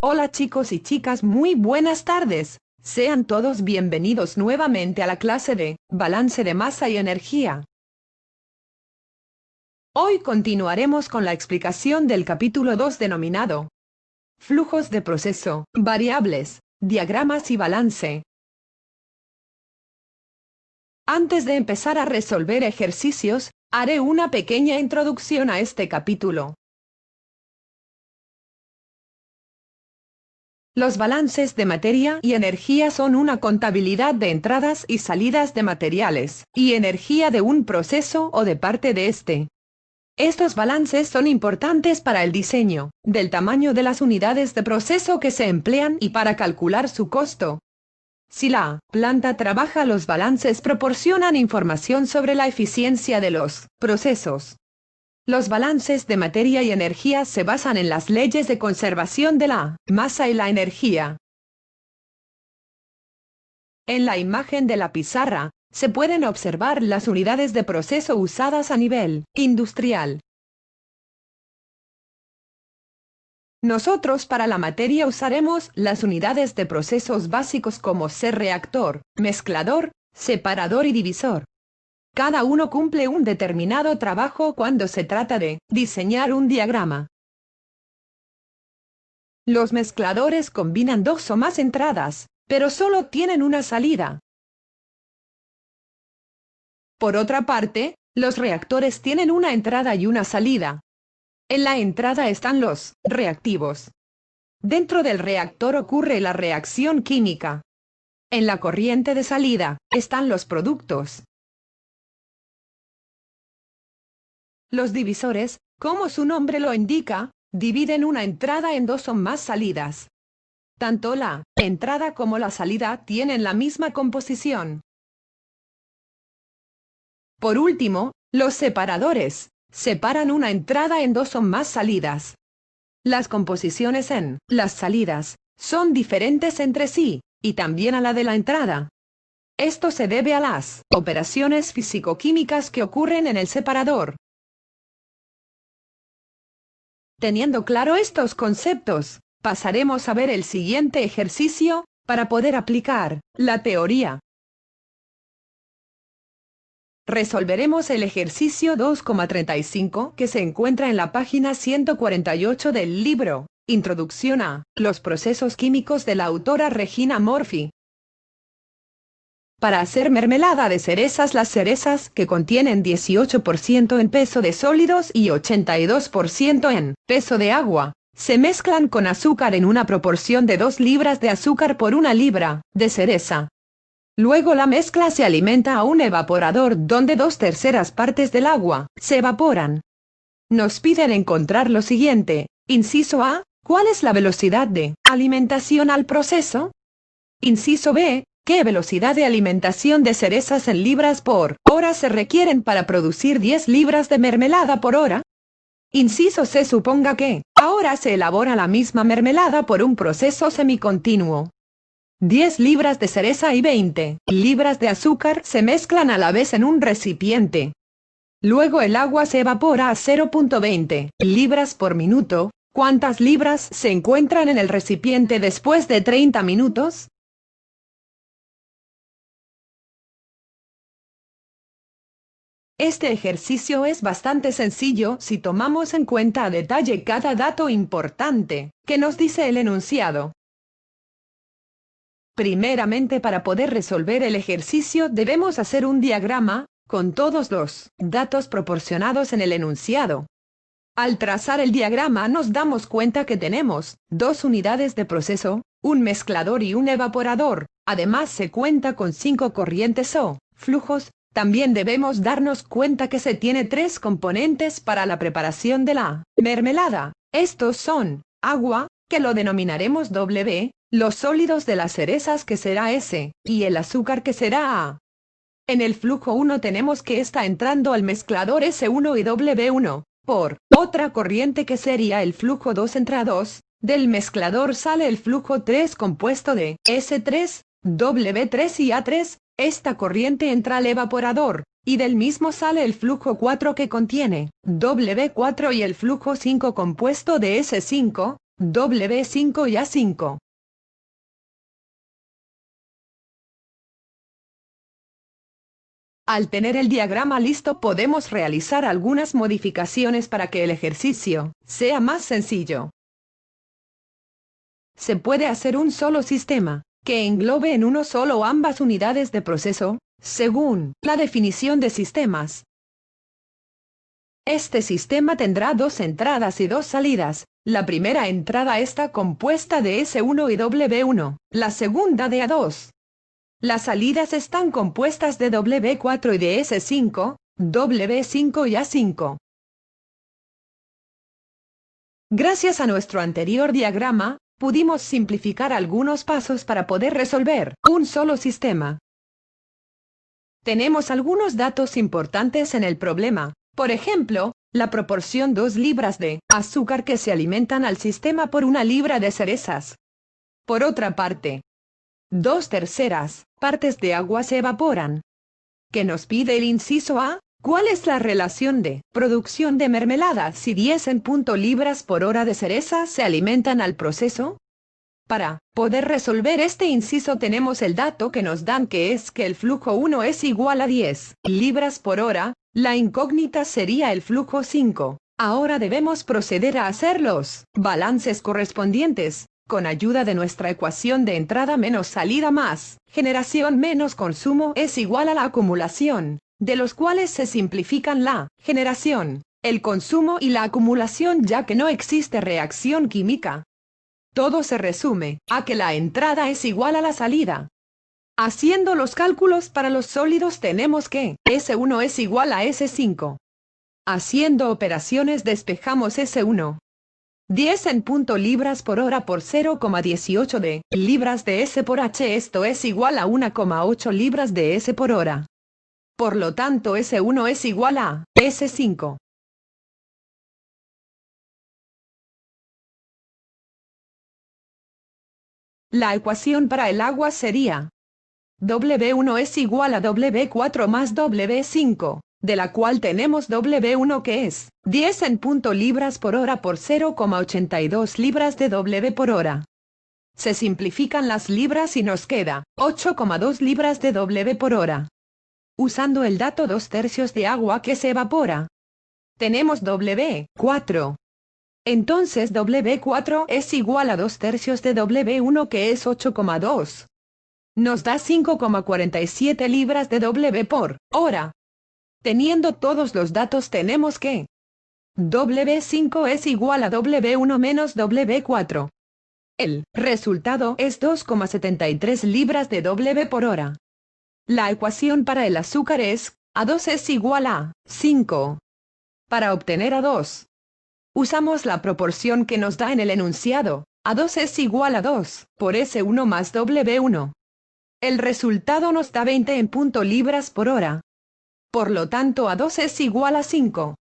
Hola chicos y chicas, muy buenas tardes. Sean todos bienvenidos nuevamente a la clase de balance de masa y energía. Hoy continuaremos con la explicación del capítulo 2 denominado flujos de proceso, variables, diagramas y balance. Antes de empezar a resolver ejercicios, haré una pequeña introducción a este capítulo. Los balances de materia y energía son una contabilidad de entradas y salidas de materiales y energía de un proceso o de parte de este. Estos balances son importantes para el diseño del tamaño de las unidades de proceso que se emplean y para calcular su costo. Si la planta trabaja, los balances proporcionan información sobre la eficiencia de los procesos. Los balances de materia y energía se basan en las leyes de conservación de la masa y la energía. En la imagen de la pizarra, se pueden observar las unidades de proceso usadas a nivel industrial. Nosotros para la materia usaremos las unidades de procesos básicos como ser reactor, mezclador, separador y divisor. Cada uno cumple un determinado trabajo cuando se trata de diseñar un diagrama. Los mezcladores combinan dos o más entradas, pero solo tienen una salida. Por otra parte, los reactores tienen una entrada y una salida. En la entrada están los reactivos. Dentro del reactor ocurre la reacción química. En la corriente de salida están los productos. Los divisores, como su nombre lo indica, dividen una entrada en dos o más salidas. Tanto la entrada como la salida tienen la misma composición. Por último, los separadores separan una entrada en dos o más salidas. Las composiciones en las salidas son diferentes entre sí, y también a la de la entrada. Esto se debe a las operaciones físico-químicas que ocurren en el separador. Teniendo claro estos conceptos, pasaremos a ver el siguiente ejercicio, para poder aplicar la teoría. Resolveremos el ejercicio 2,35 que se encuentra en la página 148 del libro, Introducción a los procesos químicos de la autora Regina Murphy. Para hacer mermelada de cerezas, las cerezas, que contienen 18% en peso de sólidos y 82% en peso de agua, se mezclan con azúcar en una proporción de 2 libras de azúcar por 1 libra de cereza. Luego la mezcla se alimenta a un evaporador donde 2/3 partes del agua se evaporan. Nos piden encontrar lo siguiente. Inciso A, ¿cuál es la velocidad de alimentación al proceso? Inciso B, ¿qué velocidad de alimentación de cerezas en libras por hora se requieren para producir 10 libras de mermelada por hora? Inciso C, suponga que ahora se elabora la misma mermelada por un proceso semicontinuo. 10 libras de cereza y 20 libras de azúcar se mezclan a la vez en un recipiente. Luego el agua se evapora a 0,20 libras por minuto. ¿Cuántas libras se encuentran en el recipiente después de 30 minutos? Este ejercicio es bastante sencillo si tomamos en cuenta a detalle cada dato importante que nos dice el enunciado. Primeramente, para poder resolver el ejercicio debemos hacer un diagrama con todos los datos proporcionados en el enunciado. Al trazar el diagrama nos damos cuenta que tenemos dos unidades de proceso, un mezclador y un evaporador. Además se cuenta con 5 corrientes o flujos. También debemos darnos cuenta que se tiene 3 componentes para la preparación de la mermelada. Estos son agua, que lo denominaremos W, los sólidos de las cerezas, que será S, y el azúcar, que será A. En el flujo 1 tenemos que está entrando al mezclador S1 y W1. Por otra corriente, que sería el flujo 2, entra 2, del mezclador sale el flujo 3 compuesto de S3, W3 y A3, esta corriente entra al evaporador, y del mismo sale el flujo 4 que contiene W4 y el flujo 5 compuesto de S5, W5 y A5. Al tener el diagrama listo podemos realizar algunas modificaciones para que el ejercicio sea más sencillo. Se puede hacer un solo sistema, que englobe en uno solo ambas unidades de proceso, según la definición de sistemas. Este sistema tendrá dos entradas y dos salidas. La primera entrada está compuesta de S1 y W1, la segunda de A2. Las salidas están compuestas de W4 y de S5, W5 y A5. Gracias a nuestro anterior diagrama, pudimos simplificar algunos pasos para poder resolver un solo sistema. Tenemos algunos datos importantes en el problema. Por ejemplo, la proporción 2 libras de azúcar que se alimentan al sistema por 1 libra de cerezas. Por otra parte, 2/3 partes de agua se evaporan. ¿Qué nos pide el inciso A? ¿Cuál es la relación de producción de mermelada si 10 libras por hora de cerezas se alimentan al proceso? Para poder resolver este inciso tenemos el dato que nos dan que es que el flujo 1 es igual a 10 libras por hora, la incógnita sería el flujo 5. Ahora debemos proceder a hacer los balances correspondientes, con ayuda de nuestra ecuación de entrada menos salida más generación menos consumo es igual a la acumulación, de los cuales se simplifican la generación, el consumo y la acumulación ya que no existe reacción química. Todo se resume a que la entrada es igual a la salida. Haciendo los cálculos para los sólidos tenemos que S1 es igual a S5. Haciendo operaciones despejamos S1. 10 libras por hora por 0,18 de libras de S por H. Esto es igual a 1,8 libras de S por hora. Por lo tanto S1 es igual a S5. La ecuación para el agua sería W1 es igual a W4 más W5, de la cual tenemos W1 que es 10 libras por hora por 0,82 libras de W por hora. Se simplifican las libras y nos queda 8,2 libras de W por hora. Usando el dato 2/3 de agua que se evapora, tenemos W4. Entonces W4 es igual a 2/3 de W1 que es 8,2. Nos da 5,47 libras de W por hora. Teniendo todos los datos tenemos que W5 es igual a W1 menos W4. El resultado es 2,73 libras de W por hora. La ecuación para el azúcar es A2 es igual a 5. Para obtener A2, usamos la proporción que nos da en el enunciado. A2 es igual a 2 por S1 más W1. El resultado nos da 20 libras por hora. Por lo tanto A2 es igual a 5.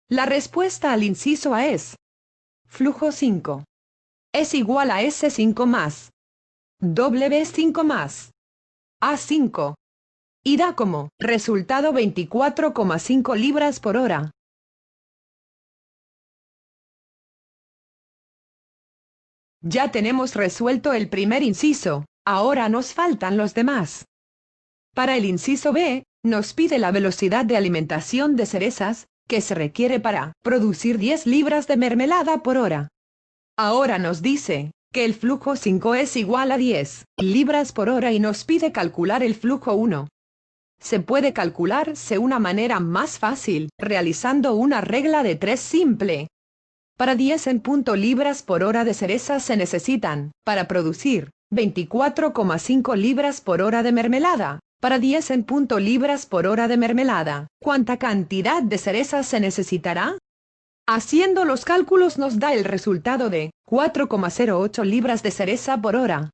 La respuesta al inciso A es flujo 5 es igual a S5 más W5 más A5. Y da como resultado 24,5 libras por hora. Ya tenemos resuelto el primer inciso, ahora nos faltan los demás. Para el inciso B, nos pide la velocidad de alimentación de cerezas, que se requiere para producir 10 libras de mermelada por hora. Ahora nos dice que el flujo 5 es igual a 10 libras por hora y nos pide calcular el flujo 1. Se puede calcular de una manera más fácil, realizando una regla de 3 simple. Para 10 libras por hora de cerezas se necesitan, para producir, 24,5 libras por hora de mermelada. Para 10 libras por hora de mermelada, ¿cuánta cantidad de cerezas se necesitará? Haciendo los cálculos nos da el resultado de 4,08 libras de cereza por hora.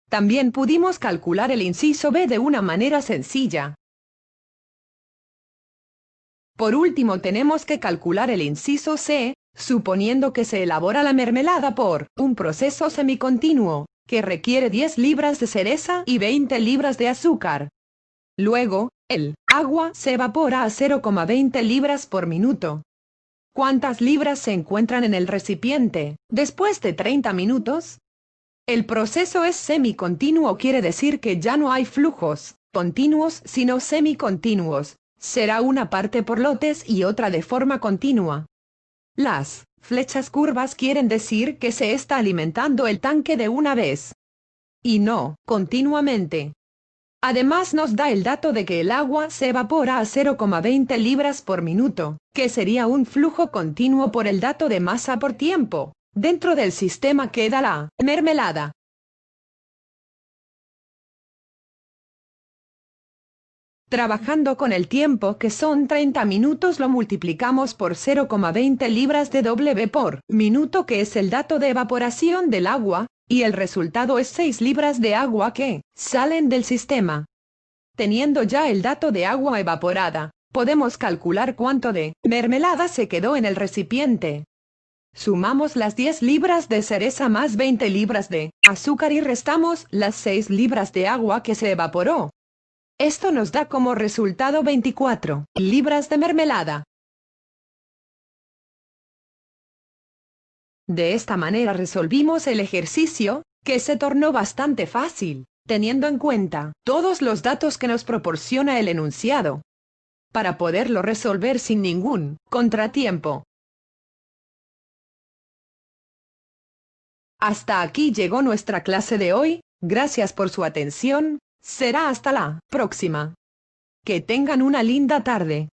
También pudimos calcular el inciso B de una manera sencilla. Por último tenemos que calcular el inciso C, suponiendo que se elabora la mermelada por un proceso semicontinuo, que requiere 10 libras de cereza y 20 libras de azúcar. Luego, el agua se evapora a 0,20 libras por minuto. ¿Cuántas libras se encuentran en el recipiente después de 30 minutos? El proceso es semicontinuo, quiere decir que ya no hay flujos continuos sino semicontinuos. Será una parte por lotes y otra de forma continua. Las flechas curvas quieren decir que se está alimentando el tanque de una vez y no continuamente. Además nos da el dato de que el agua se evapora a 0,20 libras por minuto, que sería un flujo continuo por el dato de masa por tiempo. Dentro del sistema queda la mermelada. Trabajando con el tiempo, que son 30 minutos, lo multiplicamos por 0,20 libras de W por minuto, que es el dato de evaporación del agua, y el resultado es 6 libras de agua que salen del sistema. Teniendo ya el dato de agua evaporada, podemos calcular cuánto de mermelada se quedó en el recipiente. Sumamos las 10 libras de cereza más 20 libras de azúcar y restamos las 6 libras de agua que se evaporó. Esto nos da como resultado 24 libras de mermelada. De esta manera resolvimos el ejercicio, que se tornó bastante fácil, teniendo en cuenta todos los datos que nos proporciona el enunciado, para poderlo resolver sin ningún contratiempo. Hasta aquí llegó nuestra clase de hoy. Gracias por su atención. Será hasta la próxima. Que tengan una linda tarde.